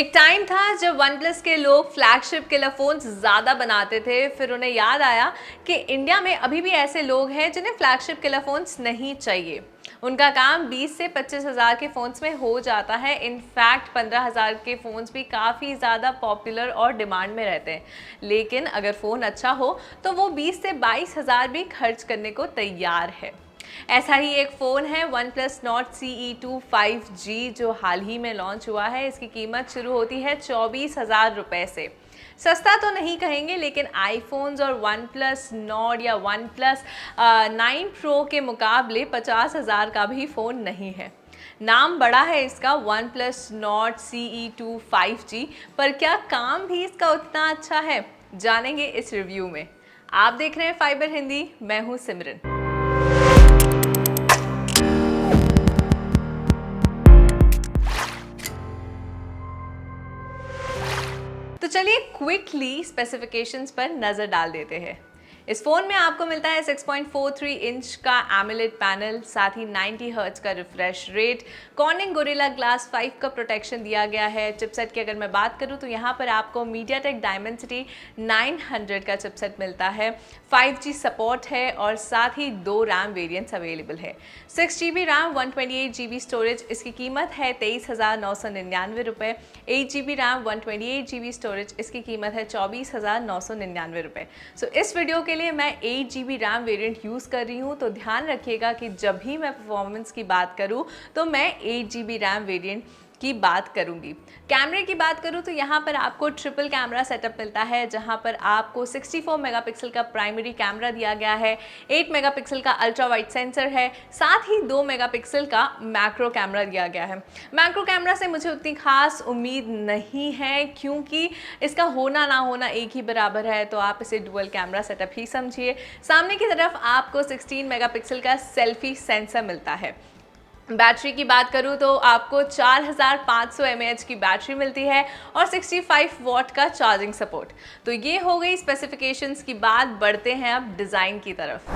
एक टाइम था जब वन प्लस के लोग फ्लैगशिप किलर फोन्स ज़्यादा बनाते थे। फिर उन्हें याद आया कि इंडिया में अभी भी ऐसे लोग हैं जिन्हें फ्लैगशिप किलर फोन्स नहीं चाहिए। उनका काम 20 से 25 हज़ार के फ़ोन्स में हो जाता है। इनफैक्ट 15 हज़ार के फ़ोन्स भी काफ़ी ज़्यादा पॉपुलर और डिमांड में रहते हैं। लेकिन अगर फ़ोन अच्छा हो तो वो 20 से 22 हज़ार भी खर्च करने को तैयार है। ऐसा ही एक फ़ोन है OnePlus Nord CE2 5G जो हाल ही में लॉन्च हुआ है। इसकी कीमत शुरू होती है 24,000 रुपये से। सस्ता तो नहीं कहेंगे, लेकिन आईफोन्स और OnePlus Nord या OnePlus 9 Pro के मुकाबले 50,000 का भी फ़ोन नहीं है। नाम बड़ा है इसका OnePlus Nord CE2 5G, पर क्या काम भी इसका उतना अच्छा है, जानेंगे इस रिव्यू में। आप देख रहे हैं फाइबर हिंदी, मैं हूँ सिमरन। तो चलिए क्विकली स्पेसिफिकेशंस पर नज़र डाल देते हैं। इस फ़ोन में आपको मिलता है 6.43 इंच का एमोलेड पैनल, साथ ही 90 हर्ट्ज का refresh rate, cornering gorilla glass 5 का प्रोटेक्शन दिया गया है। चिपसेट की अगर मैं बात करूं तो यहाँ पर आपको मीडियाटेक डायमेंसिटी 900 का चिपसेट मिलता है। 5G सपोर्ट है और साथ ही 2 रैम वेरिएंट्स अवेलेबल है। 6GB रैम 128GB स्टोरेज, इसकी कीमत है 23,999 रुपये। 8GB रैम 128GB स्टोरेज, इसकी कीमत है 24,999 रुपये। सो इस वीडियो के लिए मैं 8GB रैम वेरिएंट यूज़ कर रही हूँ, तो ध्यान रखिएगा कि जब भी मैं परफॉर्मेंस की बात करूँ तो मैं 8GB रैम वेरिएंट की बात करूंगी। कैमरे की बात करूं तो यहाँ पर आपको ट्रिपल कैमरा सेटअप मिलता है, जहाँ पर आपको 64 मेगापिक्सल का प्राइमरी कैमरा दिया गया है, 8 मेगापिक्सल का अल्ट्रा वाइड सेंसर है, साथ ही 2 मेगापिक्सल का मैक्रो कैमरा दिया गया है। मैक्रो कैमरा से मुझे उतनी खास उम्मीद नहीं है, क्योंकि इसका होना ना होना एक ही बराबर है, तो आप इसे डुअल कैमरा सेटअप ही समझिए। सामने की तरफ आपको 16 मेगापिक्सल का सेल्फी सेंसर मिलता है। बैटरी की बात करूं तो आपको 4500 mAh की बैटरी मिलती है और 65 वॉट का चार्जिंग सपोर्ट। तो ये हो गई स्पेसिफिकेशंस की बात। बढ़ते हैं अब डिज़ाइन की तरफ।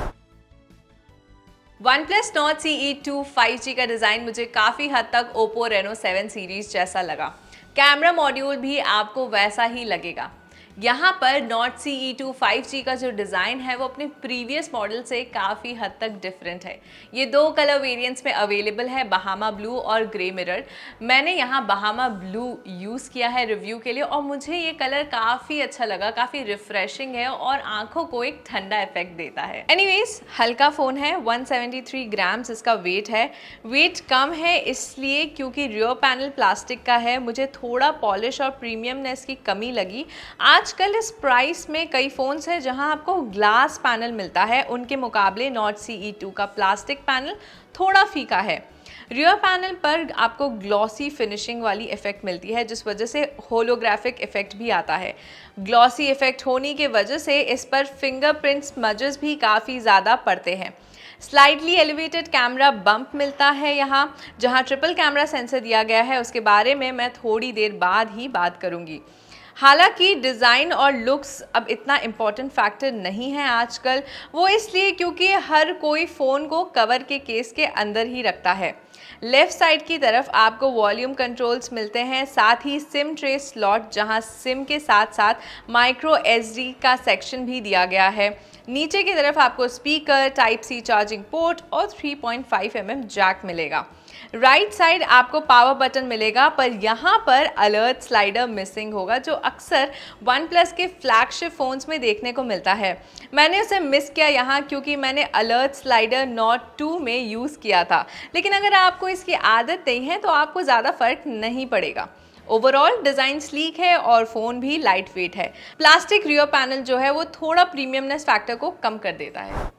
OnePlus Nord CE2 5G का डिज़ाइन मुझे काफ़ी हद तक Oppo Reno 7 सीरीज जैसा लगा। कैमरा मॉड्यूल भी आपको वैसा ही लगेगा। यहाँ पर Nord CE2 5G का जो डिज़ाइन है वो अपने प्रीवियस मॉडल से काफ़ी हद तक डिफरेंट है। ये 2 कलर वेरिएंट्स में अवेलेबल है, बहामा ब्लू और ग्रे मिरर। मैंने यहाँ बहामा ब्लू यूज़ किया है रिव्यू के लिए और मुझे ये कलर काफ़ी अच्छा लगा, काफ़ी रिफ्रेशिंग है और आंखों को एक ठंडा इफेक्ट देता है। एनीवेज, हल्का फ़ोन है, 173 ग्राम्स इसका वेट है। वेट कम है इसलिए क्योंकि रियर पैनल प्लास्टिक का है। मुझे थोड़ा पॉलिश और प्रीमियमनेस की कमी लगी। आजकल इस प्राइस में कई फ़ोन्स हैं जहां आपको ग्लास पैनल मिलता है, उनके मुकाबले Nord CE2 का प्लास्टिक पैनल थोड़ा फीका है। रियर पैनल पर आपको ग्लॉसी फिनिशिंग वाली इफ़ेक्ट मिलती है, जिस वजह से होलोग्राफिक इफ़ेक्ट भी आता है। ग्लॉसी इफ़ेक्ट होने की वजह से इस पर फिंगरप्रिंट स्मजेस भी काफ़ी ज़्यादा पड़ते हैं। स्लाइडली एलिवेटेड कैमरा बम्प मिलता है यहाँ, जहाँ ट्रिपल कैमरा सेंसर दिया गया है। उसके बारे में मैं थोड़ी देर बाद ही बात करूँगी। हालांकि डिज़ाइन और लुक्स अब इतना इम्पॉर्टेंट फैक्टर नहीं है आजकल, वो इसलिए क्योंकि हर कोई फ़ोन को कवर के केस के अंदर ही रखता है। लेफ़्ट साइड की तरफ आपको वॉल्यूम कंट्रोल्स मिलते हैं, साथ ही सिम ट्रे स्लॉट, जहां सिम के साथ साथ माइक्रो SD का सेक्शन भी दिया गया है। नीचे की तरफ आपको speaker, type C charging port और 3.5 mm जैक मिलेगा। राइट साइड आपको पावर बटन मिलेगा, पर यहाँ पर अलर्ट स्लाइडर मिसिंग होगा, जो अक्सर OnePlus के फ्लैगशिप फ़ोन्स में देखने को मिलता है। मैंने उसे मिस किया यहाँ क्योंकि मैंने अलर्ट स्लाइडर Nord 2 में यूज़ किया था। लेकिन अगर आपको इसकी आदत नहीं है तो आपको ज़्यादा फर्क नहीं पड़ेगा। ओवरऑल डिज़ाइन स्लीक है और फ़ोन भी लाइट वेट है। प्लास्टिक रियर पैनल जो है वो थोड़ा प्रीमियमनेस फैक्टर को कम कर देता है।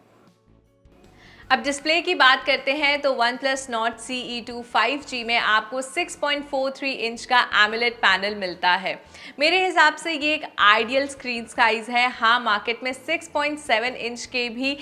अब डिस्प्ले की बात करते हैं तो OnePlus Nord CE2 5G में आपको 6.43 इंच का AMOLED पैनल मिलता है। मेरे हिसाब से ये एक आइडियल स्क्रीन साइज़ है। हाँ, मार्केट में 6.7 इंच के भी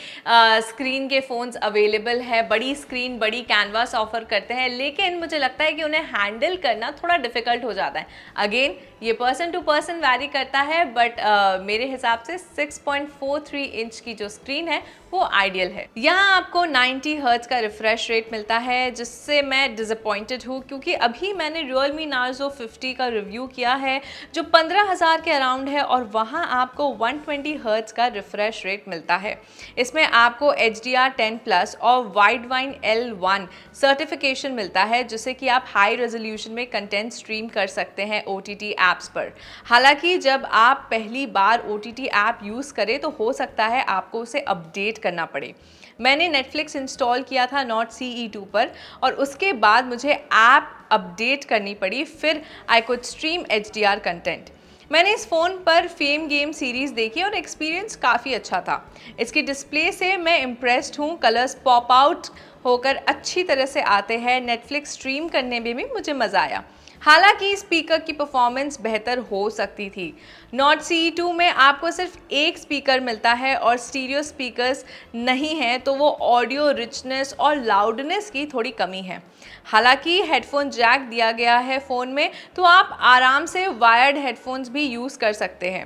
स्क्रीन के फ़ोन्स अवेलेबल है। बड़ी स्क्रीन, बड़ी कैनवास ऑफर करते हैं, लेकिन मुझे लगता है कि उन्हें हैंडल करना थोड़ा डिफ़िकल्ट हो जाता है। अगेन, ये पर्सन टू पर्सन वैरी करता है, बट मेरे हिसाब से 6.43 इंच की जो स्क्रीन है वो आइडियल है। यहाँ आपको 90 हर्ट्ज का रिफ्रेश रेट मिलता है, जिससे मैं डिसअपॉइंटेड हूँ क्योंकि अभी मैंने Realme Narzo 50 का रिव्यू किया है जो 15,000 के अराउंड है और वहाँ आपको 120 हर्ट्ज का रिफ्रेश रेट मिलता है। इसमें आपको HDR10+ और Widevine L1 सर्टिफिकेशन मिलता है, जिससे कि आप हाई रेजोल्यूशन में कंटेंट स्ट्रीम कर सकते हैं OTT ऐप्स पर। हालांकि जब आप पहली बार OTT ऐप यूज़ करें तो हो सकता है आपको उसे अपडेट करना पड़े। मैंने Netflix इंस्टॉल किया था Note CE2 पर और उसके बाद मुझे ऐप अपडेट करनी पड़ी, फिर I could stream HDR content. मैंने इस फ़ोन पर फेम गेम सीरीज़ देखी और एक्सपीरियंस काफ़ी अच्छा था। इसकी डिस्प्ले से मैं इम्प्रेस्ड हूँ, कलर्स पॉप आउट होकर अच्छी तरह से आते हैं। नेटफ्लिक्स स्ट्रीम करने में भी मुझे मज़ा आया। हालांकि स्पीकर की परफॉर्मेंस बेहतर हो सकती थी। Note CE2 में आपको सिर्फ एक स्पीकर मिलता है और स्टीरियो स्पीकर्स नहीं हैं, तो वो ऑडियो रिचनेस और लाउडनेस की थोड़ी कमी है। हालांकि हेडफोन जैक दिया गया है फ़ोन में, तो आप आराम से वायर्ड हेडफोन्स भी यूज़ कर सकते हैं।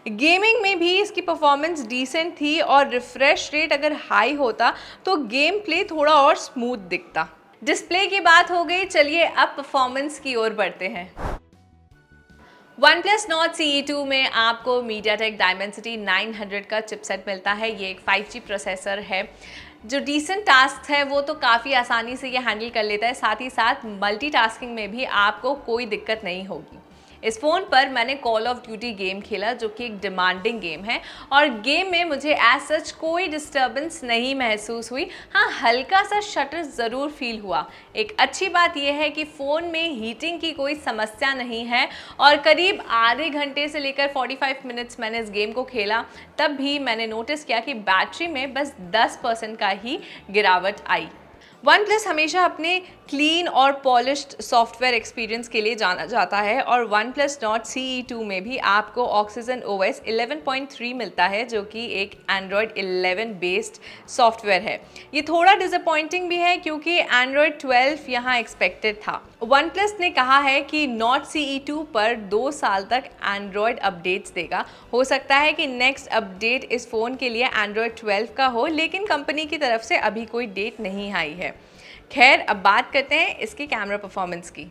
गेमिंग में भी इसकी परफॉर्मेंस डिसेंट थी और रिफ्रेश रेट अगर हाई होता तो गेम प्ले थोड़ा और स्मूथ दिखता। डिस्प्ले की बात हो गई, चलिए अब परफॉर्मेंस की ओर बढ़ते हैं। OnePlus Nord CE2 में आपको MediaTek Dimensity 900 का चिपसेट मिलता है। ये एक 5G प्रोसेसर है जो डिसेंट टास्क है वो तो काफ़ी आसानी से ये हैंडल कर लेता है। साथ ही साथ मल्टीटास्किंग में भी आपको कोई दिक्कत नहीं होगी। इस फ़ोन पर मैंने कॉल ऑफ ड्यूटी गेम खेला जो कि एक डिमांडिंग गेम है और गेम में मुझे एज सच कोई डिस्टर्बेंस नहीं महसूस हुई। हाँ, हल्का सा शटर ज़रूर फील हुआ। एक अच्छी बात यह है कि फ़ोन में हीटिंग की कोई समस्या नहीं है और करीब आधे घंटे से लेकर 45 मिनट्स मैंने इस गेम को खेला, तब भी मैंने नोटिस किया कि बैटरी में बस 10% का ही गिरावट आई। OnePlus हमेशा अपने क्लीन और पॉलिश्ड सॉफ्टवेयर एक्सपीरियंस के लिए जाना जाता है और OnePlus Nord CE2 में भी आपको Oxygen OS 11.3 मिलता है जो कि एक Android 11 बेस्ड सॉफ्टवेयर है। ये थोड़ा डिसअपॉइंटिंग भी है क्योंकि Android 12 यहाँ एक्सपेक्टेड था। OnePlus ने कहा है कि Nord CE2 पर 2 साल तक Android अपडेट्स देगा। हो सकता है कि नेक्स्ट अपडेट इस फ़ोन के लिए Android 12 का हो, लेकिन कंपनी की तरफ से अभी कोई डेट नहीं आई है। खैर, अब बात करते हैं इसकी कैमरा परफॉर्मेंस की।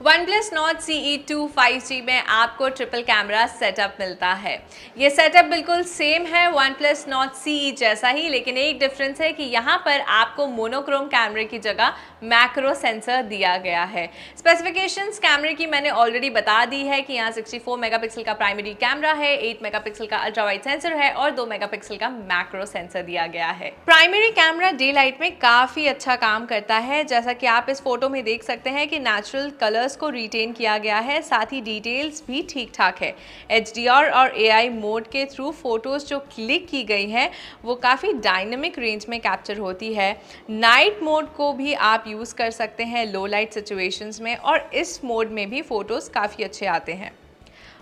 OnePlus Nord CE2 5G में आपको ट्रिपल कैमरा सेटअप मिलता है। ये सेटअप बिल्कुल सेम है OnePlus Nord CE जैसा ही, लेकिन एक डिफरेंस है कि यहाँ पर आपको मोनोक्रोम कैमरे की जगह मैक्रो सेंसर दिया गया है। स्पेसिफिकेशंस कैमरे की मैंने ऑलरेडी बता दी है कि यहाँ 64 मेगापिक्सल का प्राइमरी कैमरा है, 8 मेगापिक्सल का अल्ट्रा वाइड सेंसर है और 2 मेगापिक्सल का मैक्रो सेंसर दिया गया है। प्राइमरी कैमरा डे लाइट में काफ़ी अच्छा काम करता है, जैसा कि आप इस फोटो में देख सकते हैं कि नेचुरल कलर को रिटेन किया गया है, साथ ही डिटेल्स भी ठीक ठाक है। HDR और AI मोड के थ्रू फोटोज जो क्लिक की गई हैं वो काफ़ी डायनेमिक रेंज में कैप्चर होती है। नाइट मोड को भी आप यूज़ कर सकते हैं लो लाइट सिचुएशंस में और इस मोड में भी फोटोज काफ़ी अच्छे आते हैं।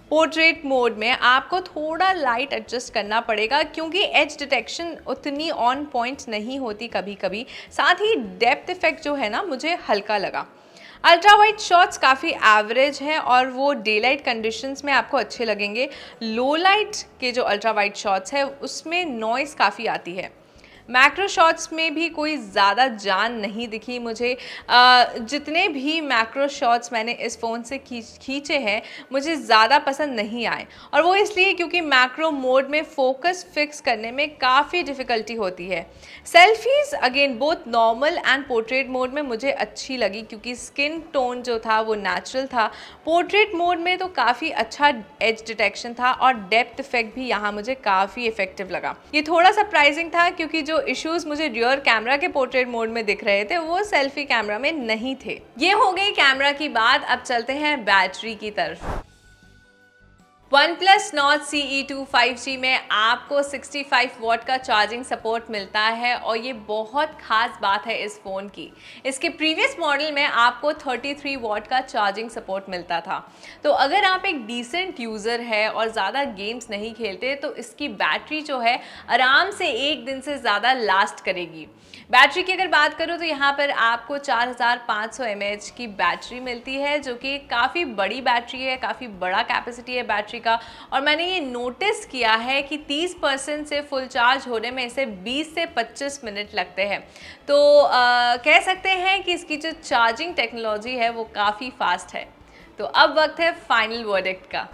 पोर्ट्रेट मोड में आपको थोड़ा लाइट एडजस्ट करना पड़ेगा क्योंकि एज डिटेक्शन उतनी ऑन पॉइंट नहीं होती कभी कभी। साथ ही डेप्थ इफेक्ट जो है ना, मुझे हल्का लगा। अल्ट्रा वाइड शॉट्स काफ़ी एवरेज हैं और वो डे लाइट कंडीशंस में आपको अच्छे लगेंगे। लो लाइट के जो अल्ट्रा वाइड शॉट्स है उसमें नॉइज़ काफ़ी आती है। मैक्रो शॉट्स में भी कोई ज़्यादा जान नहीं दिखी मुझे। जितने भी मैक्रो शॉट्स मैंने इस फ़ोन से खींचे हैं मुझे ज़्यादा पसंद नहीं आए, और वो इसलिए क्योंकि मैक्रो मोड में फोकस फिक्स करने में काफ़ी डिफ़िकल्टी होती है। Selfies again both normal and portrait mode में मुझे अच्छी लगी क्योंकि स्किन टोन जो था वो नेचुरल था। पोर्ट्रेट मोड में तो काफ़ी अच्छा एज डिटेक्शन था और डेप्थ इफेक्ट भी यहाँ मुझे काफ़ी इफेक्टिव लगा। ये थोड़ा सरप्राइजिंग था क्योंकि जो इश्यूज मुझे रियर कैमरा के पोर्ट्रेट मोड में दिख रहे थे वो सेल्फी कैमरा में नहीं थे। ये हो गई कैमरा की बात। अब चलते हैं बैटरी की तरफ। OnePlus Nord CE2 5G में आपको 65 वॉट का चार्जिंग सपोर्ट मिलता है और ये बहुत खास बात है इस फ़ोन की। इसके प्रीवियस मॉडल में आपको 33 वॉट का चार्जिंग सपोर्ट मिलता था। तो अगर आप एक डिसेंट यूज़र है और ज़्यादा गेम्स नहीं खेलते तो इसकी बैटरी जो है आराम से एक दिन से ज़्यादा लास्ट करेगी। बैटरी की अगर बात करूँ तो यहाँ पर आपको 4500 mAh की बैटरी मिलती है, जो कि काफ़ी बड़ी बैटरी है, काफ़ी बड़ा कैपेसिटी है बैटरी का। और मैंने ये नोटिस किया है कि 30% से फुल चार्ज होने में इसे 20 से 25 मिनट लगते हैं। तो कह सकते हैं कि इसकी जो चार्जिंग टेक्नोलॉजी है वो काफ़ी फास्ट है। तो अब वक्त है फाइनल वर्डिक्ट का।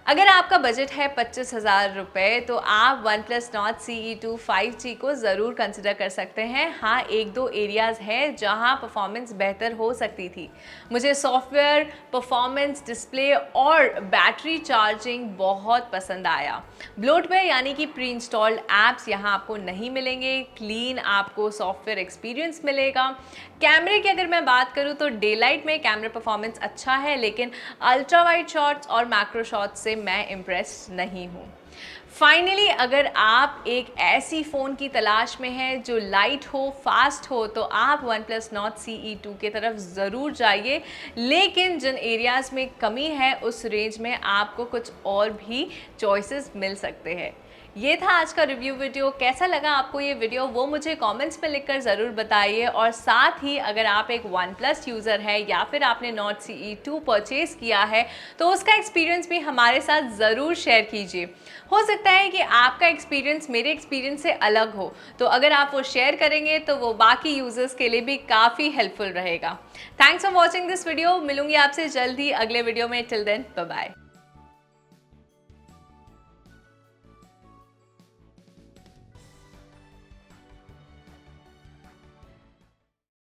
अगर आपका बजट है 25,000 रुपये तो आप OnePlus Nord CE2 5G को ज़रूर कंसिडर कर सकते हैं। हाँ, एक दो एरियाज़ हैं जहां परफॉर्मेंस बेहतर हो सकती थी। मुझे सॉफ्टवेयर, परफॉर्मेंस, डिस्प्ले और बैटरी चार्जिंग बहुत पसंद आया। ब्लोटवेयर यानी कि प्री इंस्टॉल्ड ऐप्स यहाँ आपको नहीं मिलेंगे। क्लीन आपको सॉफ्टवेयर एक्सपीरियंस मिलेगा। कैमरे की अगर मैं बात करूँ तो डे लाइट में कैमरा परफॉर्मेंस अच्छा है, लेकिन अल्ट्रा वाइड शॉट्स और मैक्रो शॉट्स से मैं इम्प्रेस नहीं हूँ। फाइनली, अगर आप एक ऐसी फ़ोन की तलाश में हैं जो लाइट हो, फास्ट हो, तो आप OnePlus Nord CE2 की तरफ ज़रूर जाइए। लेकिन जिन एरियाज़ में कमी है उस रेंज में आपको कुछ और भी चॉइसेस मिल सकते हैं। ये था आज का रिव्यू वीडियो। कैसा लगा आपको ये वीडियो वो मुझे कमेंट्स में लिखकर ज़रूर बताइए। और साथ ही अगर आप एक OnePlus यूज़र है या फिर आपने Nord CE2 परचेज़ किया है तो उसका एक्सपीरियंस भी हमारे साथ ज़रूर शेयर कीजिए। हो सकता है कि आपका एक्सपीरियंस मेरे एक्सपीरियंस से अलग हो, तो अगर आप वो शेयर करेंगे तो वो बाकी यूज़र्स के लिए भी काफ़ी हेल्पफुल रहेगा। Thanks for watching this video. मिलूंगी आपसे जल्द ही अगले वीडियो में। Till then, bye bye.